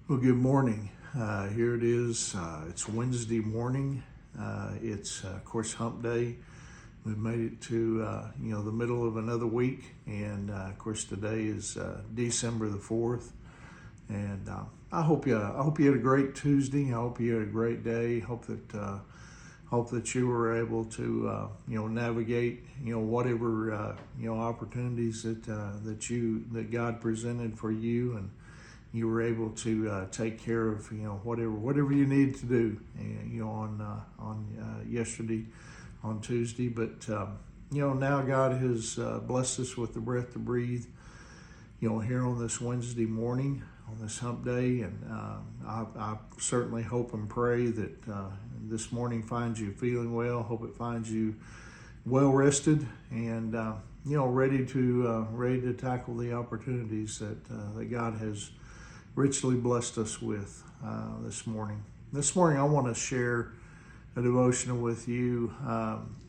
Well, good morning. Here it is. It's Wednesday morning. It's of course Hump Day. We've made it to the middle of another week, and of course today is December the 4th. And I hope you had a great Tuesday. I hope you had a great day. Hope that you were able to navigate whatever opportunities that God presented for you, and you were able to take care of whatever you needed to do on yesterday, on Tuesday. But now God has blessed us with the breath to breathe here on this Wednesday morning, on this Hump Day, and I certainly hope and pray that this morning finds you feeling well. Hope it finds you well rested and ready to tackle the opportunities that God has richly blessed us with this morning. This morning I want to share a devotional with you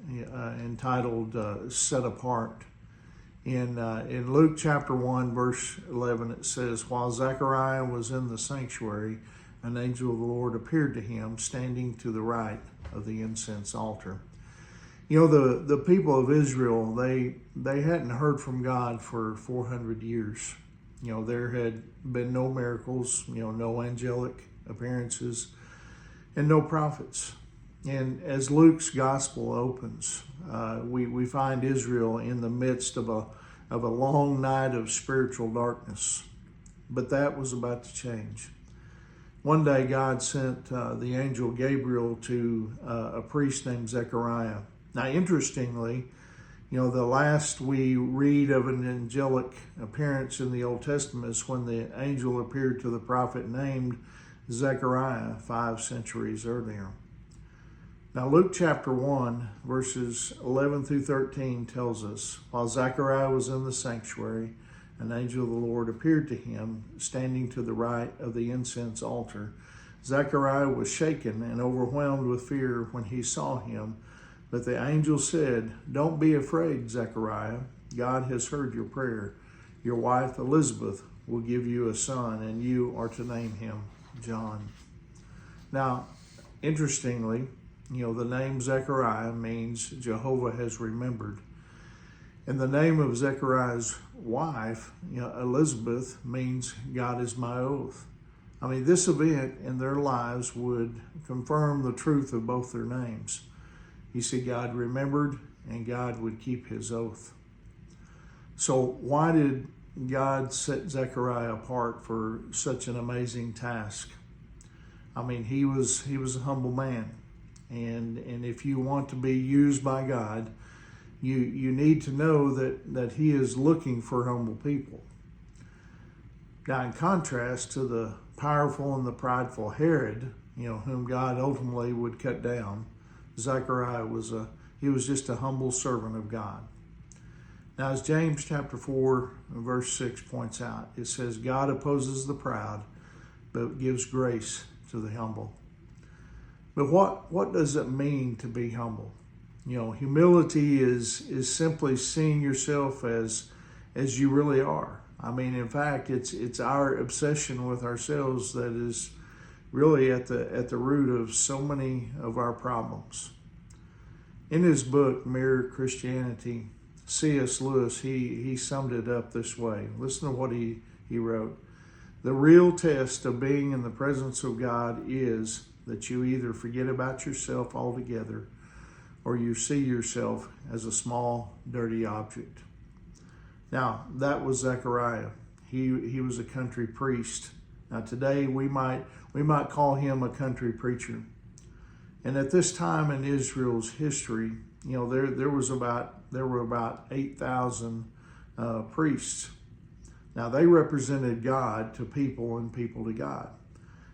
entitled Set Apart. In Luke chapter 1 verse 11 it says, "While Zechariah was in the sanctuary, an angel of the Lord appeared to him standing to the right of the incense altar." The people of Israel, they hadn't heard from God for 400 years. There had been no miracles, no angelic appearances, and no prophets. And as Luke's gospel opens, we find Israel in the midst of a long night of spiritual darkness. But that was about to change. One day God sent the angel Gabriel to a priest named Zechariah. Now, interestingly, the last we read of an angelic appearance in the Old Testament is when the angel appeared to the prophet named Zechariah 5 centuries earlier. Now, Luke chapter 1, verses 11 through 13 tells us, "While Zechariah was in the sanctuary, an angel of the Lord appeared to him, standing to the right of the incense altar. Zechariah was shaken and overwhelmed with fear when he saw him. But the angel said, 'Don't be afraid, Zechariah. God has heard your prayer. Your wife Elizabeth will give you a son, and you are to name him John.'" Now, interestingly, the name Zechariah means Jehovah has remembered. And the name of Zechariah's wife, Elizabeth, means God is my oath. I mean, this event in their lives would confirm the truth of both their names. You see, God remembered, and God would keep his oath. So why did God set Zechariah apart for such an amazing task? I mean, he was a humble man. And if you want to be used by God, you need to know that he is looking for humble people. Now, in contrast to the powerful and the prideful Herod, whom God ultimately would cut down, Zechariah was just a humble servant of God. Now, as James chapter 4 verse 6 points out, it says, "God opposes the proud, but gives grace to the humble." But what does it mean to be humble? Humility is simply seeing yourself as you really are. I mean, in fact, it's our obsession with ourselves that is really at the root of so many of our problems. In his book, Mere Christianity, C.S. Lewis, he summed it up this way. Listen to what he wrote. "The real test of being in the presence of God is that you either forget about yourself altogether or you see yourself as a small, dirty object." Now, that was Zechariah. He was a country priest. Now, today we might call him a country preacher. And at this time in Israel's history, there were about 8,000 priests. Now, they represented God to people and people to God.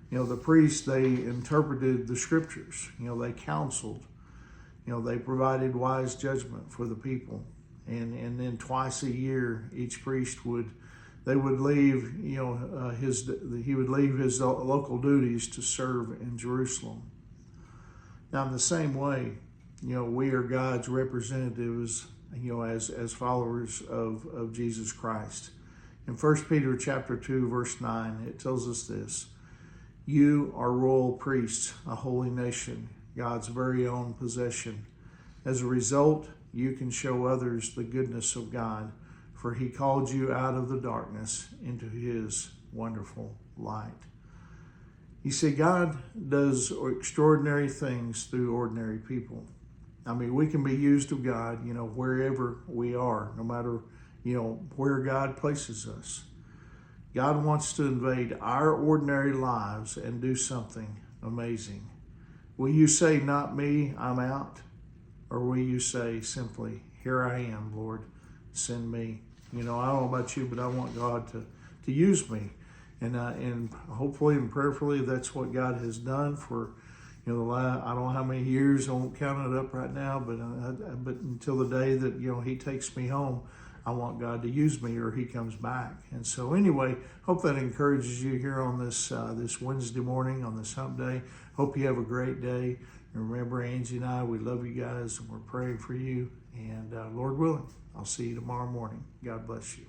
The priests, they interpreted the scriptures. They counseled. They provided wise judgment for the people. And then twice a year, each priest would leave, he would leave his local duties to serve in Jerusalem. Now, in the same way, we are God's representatives, as followers of Jesus Christ. In 1 Peter chapter 2, verse 9, it tells us this: "You are royal priests, a holy nation, God's very own possession. As a result, you can show others the goodness of God, for he called you out of the darkness into his wonderful light." You see, God does extraordinary things through ordinary people. I mean, we can be used of God, wherever we are, no matter, where God places us. God wants to invade our ordinary lives and do something amazing. Will you say, "Not me, I'm out"? Or will you say simply, "Here I am, Lord, send me"? I don't know about you, but I want God to use me. And hopefully and prayerfully, that's what God has done for, the last, I don't know how many years. I won't count it up right now, but until the day that, he takes me home, I want God to use me or he comes back. And so anyway, hope that encourages you here on this Wednesday morning, on this hump day. Hope you have a great day. And remember, Angie and I, we love you guys and we're praying for you. And Lord willing, I'll see you tomorrow morning. God bless you.